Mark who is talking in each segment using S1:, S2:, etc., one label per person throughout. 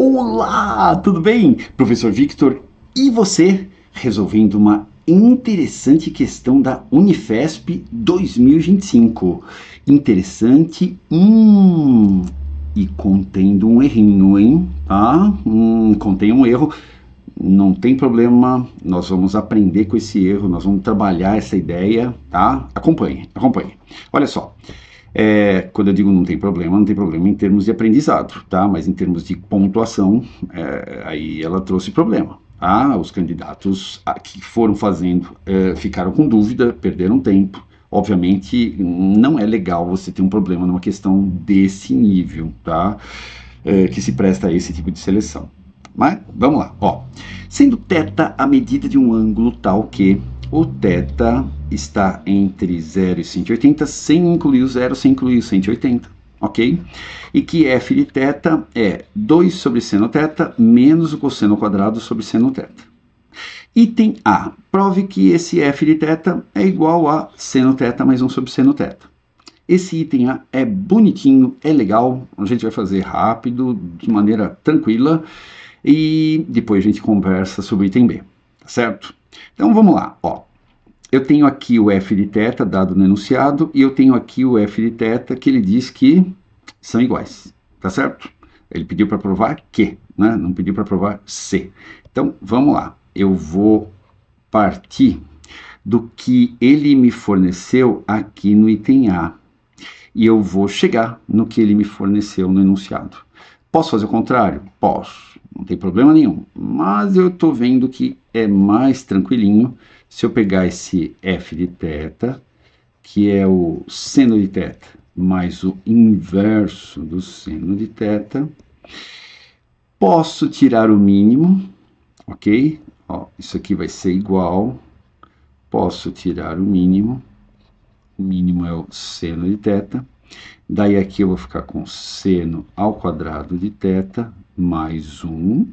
S1: Olá, tudo bem? Professor Victor, e você resolvendo uma interessante questão da Unifesp 2025. Interessante, e contendo um errinho, hein? Tá? Contém um erro, não tem problema, nós vamos aprender com esse erro, nós vamos trabalhar essa ideia, tá? Acompanhe, acompanhe. Olha só. Quando eu digo não tem problema em termos de aprendizado, tá? Mas em termos de pontuação, aí ela trouxe problema. Tá? Os candidatos que foram fazendo ficaram com dúvida, perderam tempo. Obviamente, não é legal você ter um problema numa questão desse nível, tá? Que se presta a esse tipo de seleção. Mas, vamos lá, ó. Sendo θ a medida de um ângulo tal que o θ está entre 0 e 180, sem incluir o 0, sem incluir o 180, ok? E que f de θ é 2 sobre seno θ menos o cosseno quadrado sobre seno θ. Item A. Prove que esse f de θ é igual a seno θ mais 1 sobre seno θ. Esse item A é bonitinho, é legal, a gente vai fazer rápido, de maneira tranquila, e depois a gente conversa sobre o item B, tá certo? Então vamos lá, ó. Eu tenho aqui o f de θ dado no enunciado e eu tenho aqui o f de θ que ele diz que são iguais, tá certo? Ele pediu para provar que, né? Não pediu para provar se. Então vamos lá, eu vou partir do que ele me forneceu aqui no item A e eu vou chegar no que ele me forneceu no enunciado. Posso fazer o contrário? Posso, não tem problema nenhum, mas eu estou vendo que é mais tranquilinho se eu pegar esse f de θ, que é o seno de θ, mais o inverso do seno de θ, posso tirar o mínimo, ok? Ó, isso aqui vai ser igual, posso tirar o mínimo é o seno de θ, daí aqui eu vou ficar com seno ao quadrado de θ mais 1,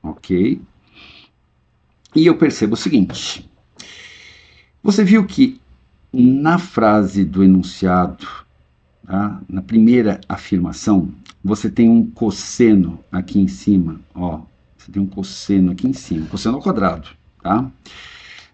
S1: ok? E eu percebo o seguinte, você viu que na frase do enunciado, tá? Na primeira afirmação, você tem um cosseno aqui em cima, ó, você tem um cosseno aqui em cima, cosseno ao quadrado, tá?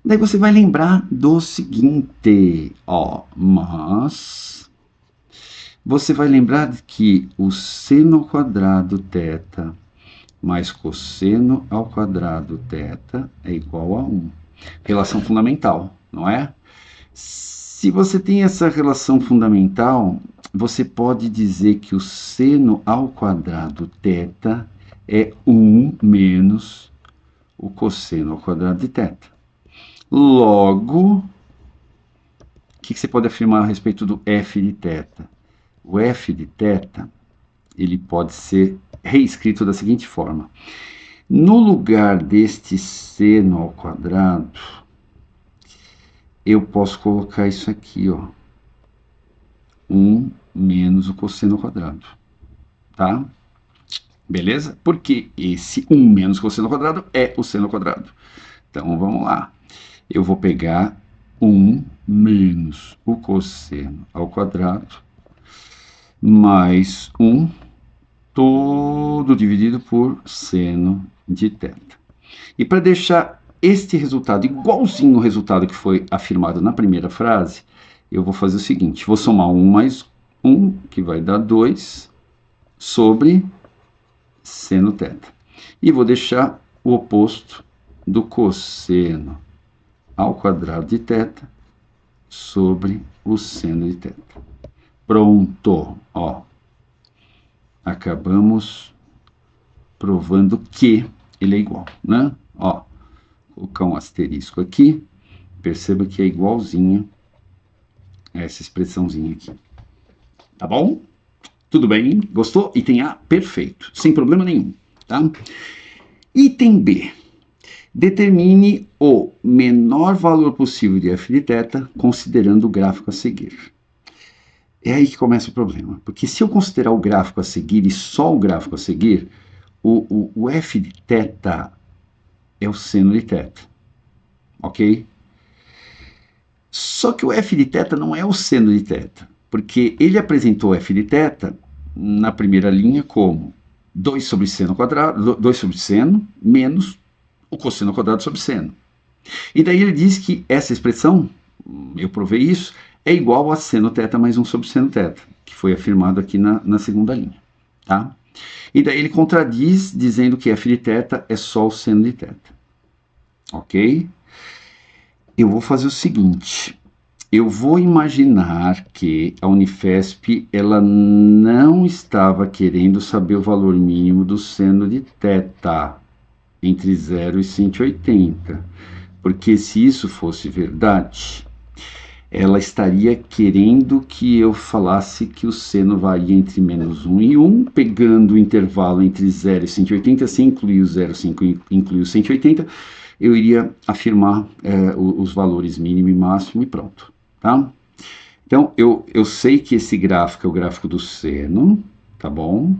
S1: Daí você vai lembrar do seguinte, ó, mas você vai lembrar que o seno ao quadrado θ mais cosseno ao quadrado θ é igual a 1. Relação fundamental, não é? Se você tem essa relação fundamental, você pode dizer que o seno ao quadrado θ é 1 menos o cosseno ao quadrado de θ. Logo, o que você pode afirmar a respeito do f de θ? O f de θ, ele pode ser reescrito da seguinte forma. No lugar deste seno ao quadrado, eu posso colocar isso aqui, ó. 1 menos o cosseno ao quadrado, tá? Beleza? Porque esse 1 menos o cosseno ao quadrado é o seno ao quadrado. Então, vamos lá. Eu vou pegar 1 menos o cosseno ao quadrado mais 1 todo dividido por seno de θ. E para deixar este resultado igualzinho ao resultado que foi afirmado na primeira frase, eu vou fazer o seguinte, vou somar 1 mais 1, que vai dar 2, sobre seno θ. E vou deixar o oposto do cosseno ao quadrado de θ sobre o seno de θ. Pronto, ó. Acabamos provando que ele é igual, né? Ó, colocar um asterisco aqui, perceba que é igualzinho a essa expressãozinha aqui. Tá bom? Tudo bem? Gostou? Item A, perfeito, sem problema nenhum, tá? Item B. Determine o menor valor possível de f de θ, considerando o gráfico a seguir. É aí que começa o problema, porque se eu considerar o gráfico a seguir e só o gráfico a seguir, o f de θ é o seno de θ, ok? Só que o f de θ não é o seno de θ, porque ele apresentou f de θ na primeira linha como 2 sobre seno ao quadrado, 2 sobre seno, menos o cosseno ao quadrado sobre seno. E daí ele diz que essa expressão, eu provei isso, é igual a seno θ mais 1 sobre seno θ, que foi afirmado aqui na segunda linha. Tá? E daí ele contradiz, dizendo que f de θ é só o seno de θ. Ok? Eu vou fazer o seguinte, eu vou imaginar que a Unifesp ela não estava querendo saber o valor mínimo do seno de θ entre 0 e 180, porque se isso fosse verdade, ela estaria querendo que eu falasse que o seno varia entre menos 1 e 1, pegando o intervalo entre 0 e 180, se incluir o 0 e incluir o 180, eu iria afirmar os valores mínimo e máximo e pronto. Tá? Então, eu sei que esse gráfico é o gráfico do seno, tá bom?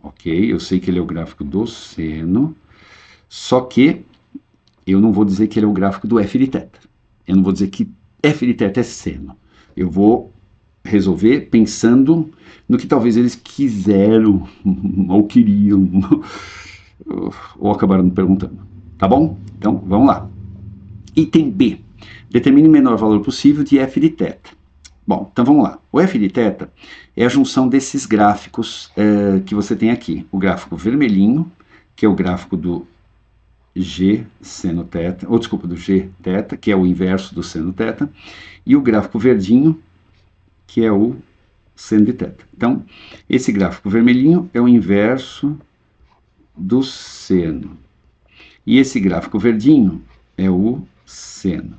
S1: Ok, eu sei que ele é o gráfico do seno, só que eu não vou dizer que ele é o gráfico do f de θ. Eu não vou dizer que f de θ é seno. Eu vou resolver pensando no que talvez eles quiseram, ou queriam, ou acabaram me perguntando. Tá bom? Então, vamos lá. Item B. Determine o menor valor possível de f de θ. Bom, então vamos lá. O f de θ é a junção desses gráficos que você tem aqui. O gráfico vermelhinho, que é o gráfico do G seno θ, ou desculpa, do G θ, que é o inverso do seno θ, e o gráfico verdinho, que é o seno de θ. Então, esse gráfico vermelhinho é o inverso do seno. E esse gráfico verdinho é o seno.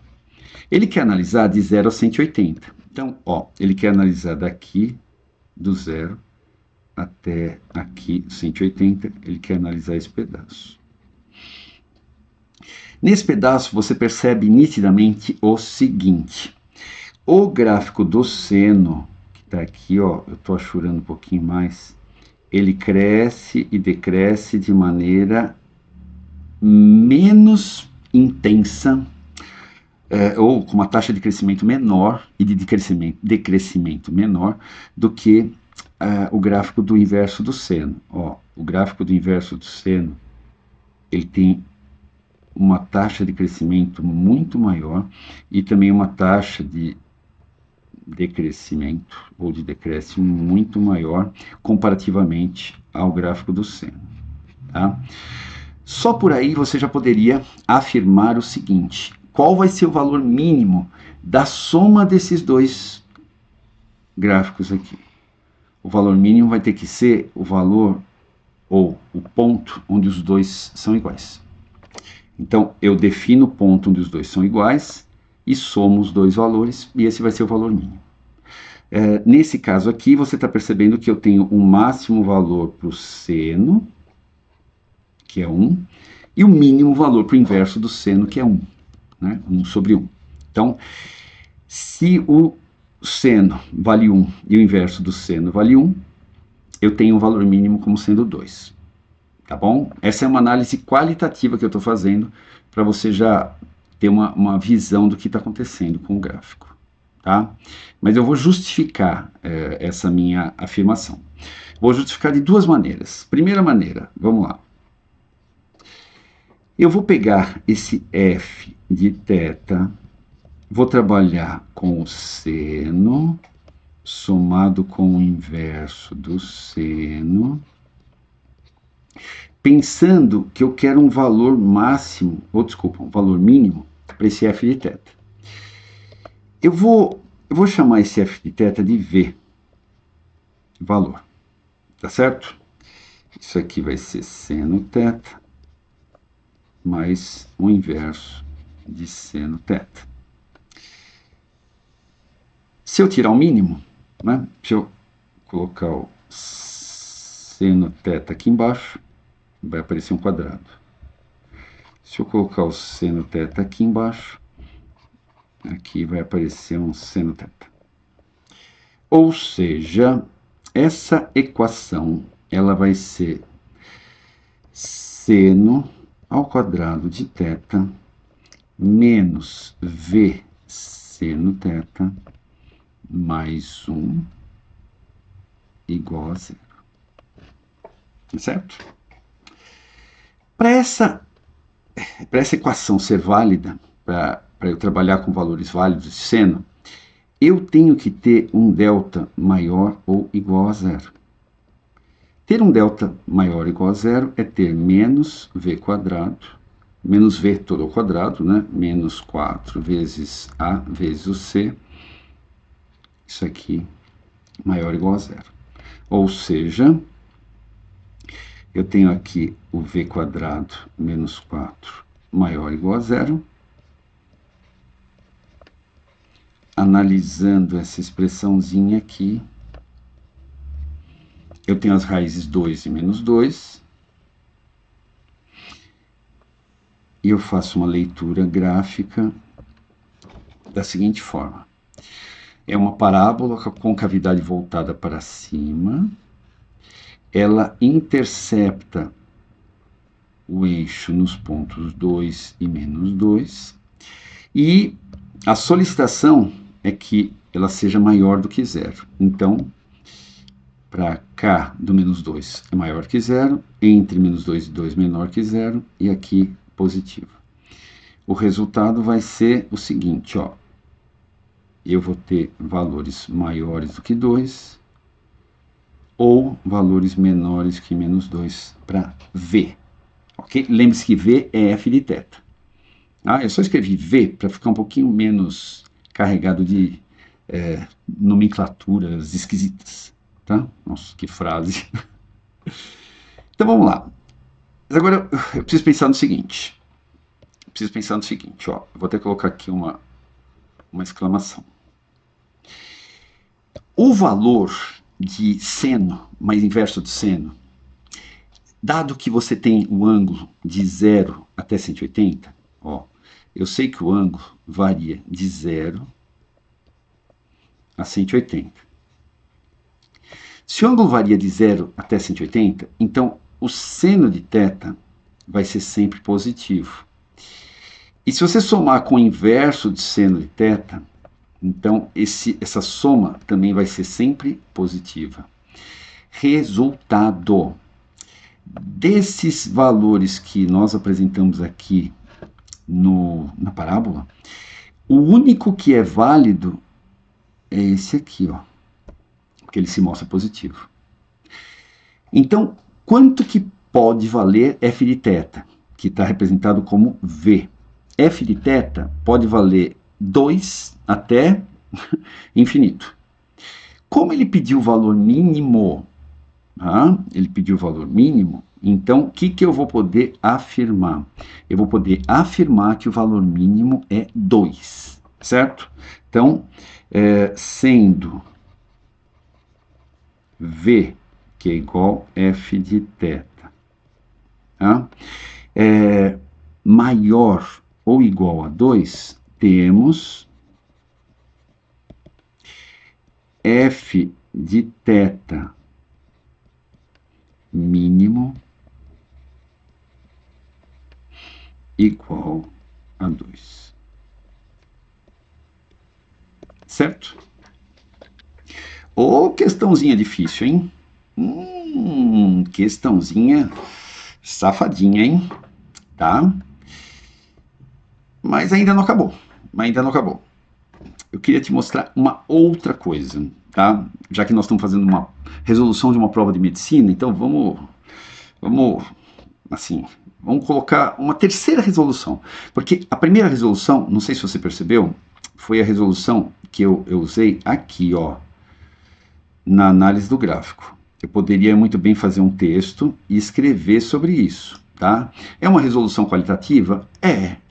S1: Ele quer analisar de 0 a 180. Então, ó, ele quer analisar daqui, do 0 até aqui, 180, ele quer analisar esse pedaço. Nesse pedaço, você percebe nitidamente o seguinte. O gráfico do seno, que está aqui, ó, eu estou achurando um pouquinho mais, ele cresce e decresce de maneira menos intensa, ou com uma taxa de crescimento menor e de decrescimento menor do que o gráfico do inverso do seno. Ó, o gráfico do inverso do seno, ele tem uma taxa de crescimento muito maior e também uma taxa de decrescimento ou de decréscimo muito maior comparativamente ao gráfico do seno. Tá? Só por aí você já poderia afirmar o seguinte: qual vai ser o valor mínimo da soma desses dois gráficos aqui? O valor mínimo vai ter que ser o valor ou o ponto onde os dois são iguais. Então, eu defino o ponto onde os dois são iguais e somo os dois valores, e esse vai ser o valor mínimo. Nesse caso aqui, você está percebendo que eu tenho um máximo valor para o seno, que é 1, e o mínimo valor para o inverso do seno, que é 1, né? 1 sobre 1. Então, se o seno vale 1 e o inverso do seno vale 1, eu tenho um valor mínimo como sendo 2. Tá bom? Essa é uma análise qualitativa que eu estou fazendo para você já ter uma visão do que está acontecendo com o gráfico. Tá? Mas eu vou justificar essa minha afirmação. Vou justificar de duas maneiras. Primeira maneira, vamos lá. Eu vou pegar esse f de θ, vou trabalhar com o seno, somado com o inverso do seno, pensando que eu quero um valor máximo, ou desculpa, um valor mínimo para esse f de θ. Eu vou chamar esse f de θ de v, valor, tá certo? Isso aqui vai ser seno θ mais o inverso de seno θ. Se eu tirar o mínimo, né, se eu colocar o seno θ aqui embaixo, vai aparecer um quadrado. Se eu colocar o seno θ aqui embaixo, aqui vai aparecer um seno θ. Ou seja, essa equação, ela vai ser seno ao quadrado de θ menos v seno θ mais 1 igual a 0. certo? Para essa equação ser válida, para eu trabalhar com valores válidos de seno, eu tenho que ter um delta maior ou igual a zero. Ter um delta maior ou igual a zero é ter menos v quadrado, menos v todo ao quadrado, né? Menos 4 vezes a vezes o c, isso aqui maior ou igual a zero. Ou seja, eu tenho aqui o v quadrado menos 4 maior ou igual a zero. Analisando essa expressãozinha aqui, eu tenho as raízes 2 e menos 2. E eu faço uma leitura gráfica da seguinte forma. É uma parábola com cavidade voltada para cima. Ela intercepta o eixo nos pontos 2 e menos 2. E a solicitação é que ela seja maior do que zero. Então, para k do menos 2 é maior que zero, entre menos 2 e 2 menor que zero, e aqui positivo. O resultado vai ser o seguinte, ó. Eu vou ter valores maiores do que 2 ou valores menores que menos 2 para V. Ok? Lembre-se que V é f de θ. Eu só escrevi V para ficar um pouquinho menos carregado de nomenclaturas esquisitas. Tá? Nossa, que frase. Então vamos lá. Mas agora eu preciso pensar no seguinte. Ó. Eu vou até colocar aqui uma exclamação. O valor de seno mais inverso de seno, dado que você tem o ângulo de 0 até 180, ó, eu sei que o ângulo varia de 0 a 180. Se o ângulo varia de 0 até 180, então o seno de θ vai ser sempre positivo. E se você somar com o inverso de seno de θ, então essa soma também vai ser sempre positiva. Resultado desses valores que nós apresentamos aqui na parábola, o único que é válido é esse aqui, ó, porque ele se mostra positivo. Então, quanto que pode valer f de θ, que está representado como V? F de θ pode valer 2 até infinito. Como ele pediu o valor mínimo, então o que eu vou poder afirmar? Eu vou poder afirmar que o valor mínimo é 2, certo? Então, sendo V, que é igual a f de θ, maior ou igual a 2, temos f de θ mínimo igual a 2. Certo? Ô, questãozinha difícil, hein? Questãozinha safadinha, hein? Tá? Mas ainda não acabou. Eu queria te mostrar uma outra coisa, tá? Já que nós estamos fazendo uma resolução de uma prova de medicina, então vamos colocar uma terceira resolução. Porque a primeira resolução, não sei se você percebeu, foi a resolução que eu usei aqui, ó, na análise do gráfico. Eu poderia muito bem fazer um texto e escrever sobre isso, tá? É uma resolução qualitativa?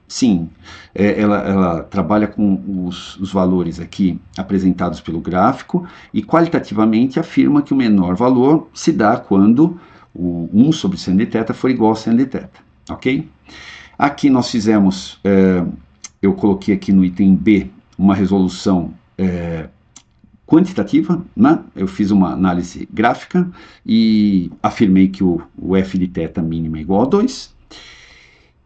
S1: Sim. Ela trabalha com os valores aqui apresentados pelo gráfico e qualitativamente afirma que o menor valor se dá quando o 1 sobre seno de θ for igual a seno de θ, ok? Aqui nós fizemos, eu coloquei aqui no item B uma resolução quantitativa, né? Eu fiz uma análise gráfica e afirmei que o f de θ mínimo é igual a 2.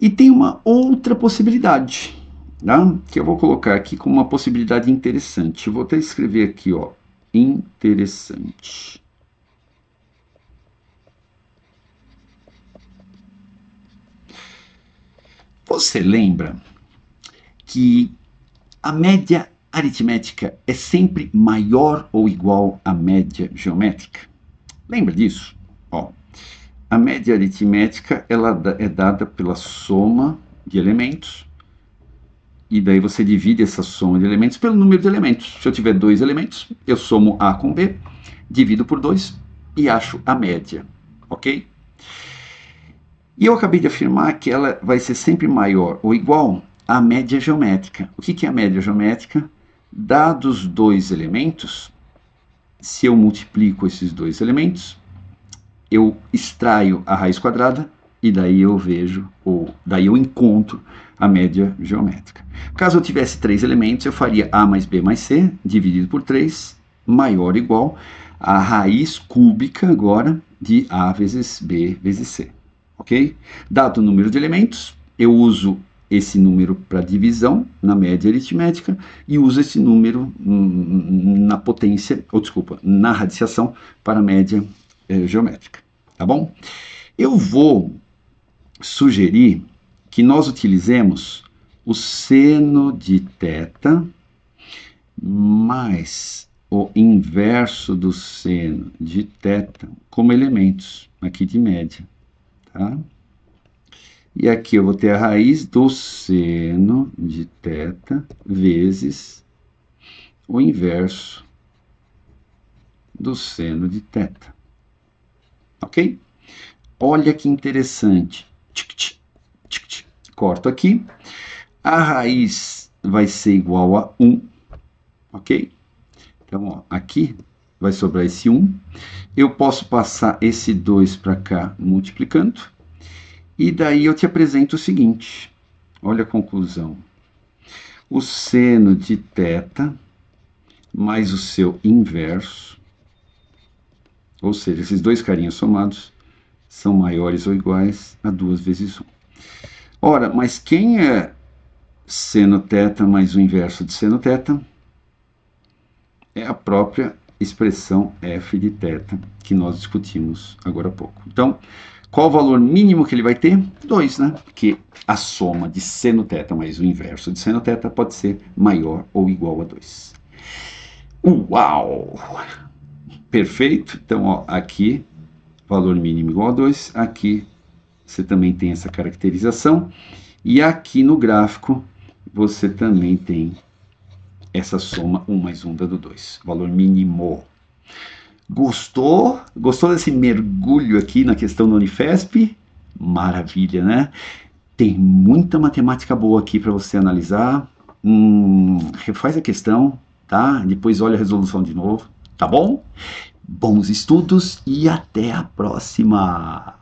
S1: E tem uma outra possibilidade, tá? Que eu vou colocar aqui como uma possibilidade interessante. Eu vou até escrever aqui, ó, interessante. Você lembra que a média aritmética é sempre maior ou igual à média geométrica? Lembra disso? Ó, a média aritmética ela é dada pela soma de elementos, e daí você divide essa soma de elementos pelo número de elementos. Se eu tiver 2 elementos, eu somo A com B, divido por 2 e acho a média, ok? E eu acabei de afirmar que ela vai ser sempre maior ou igual à média geométrica. O que é a média geométrica? Dados 2 elementos, se eu multiplico esses 2 elementos, eu extraio a raiz quadrada e daí eu vejo, ou daí eu encontro a média geométrica. Caso eu tivesse 3 elementos, eu faria A mais B mais C, dividido por 3, maior ou igual a raiz cúbica agora de A vezes B vezes C. Ok? Dado o número de elementos, eu uso esse número para divisão na média aritmética e uso esse número na potência, ou desculpa, na radiciação para a média geométrica, tá bom? Eu vou sugerir que nós utilizemos o seno de θ mais o inverso do seno de θ como elementos aqui de média, tá? E aqui eu vou ter a raiz do seno de θ vezes o inverso do seno de θ. Ok? Olha que interessante. Corto aqui. A raiz vai ser igual a 1. Ok? Então, ó, aqui vai sobrar esse 1. Eu posso passar esse 2 para cá multiplicando. E daí eu te apresento o seguinte. Olha a conclusão. O seno de θ mais o seu inverso, ou seja, esses dois carinhas somados, são maiores ou iguais a 2 vezes 1. Ora, mas quem é seno θ mais o inverso de seno θ? É a própria expressão f de θ que nós discutimos agora há pouco. Então, qual o valor mínimo que ele vai ter? 2, né? Porque a soma de seno θ mais o inverso de seno θ pode ser maior ou igual a 2. Uau! Perfeito? Então, ó, aqui, valor mínimo igual a 2. Aqui, você também tem essa caracterização. E aqui no gráfico, você também tem essa soma 1 mais 1 dando 2. Valor mínimo. Gostou? Gostou desse mergulho aqui na questão da Unifesp? Maravilha, né? Tem muita matemática boa aqui para você analisar. Refaz a questão, tá? Depois olha a resolução de novo, tá bom? Bons estudos e até a próxima!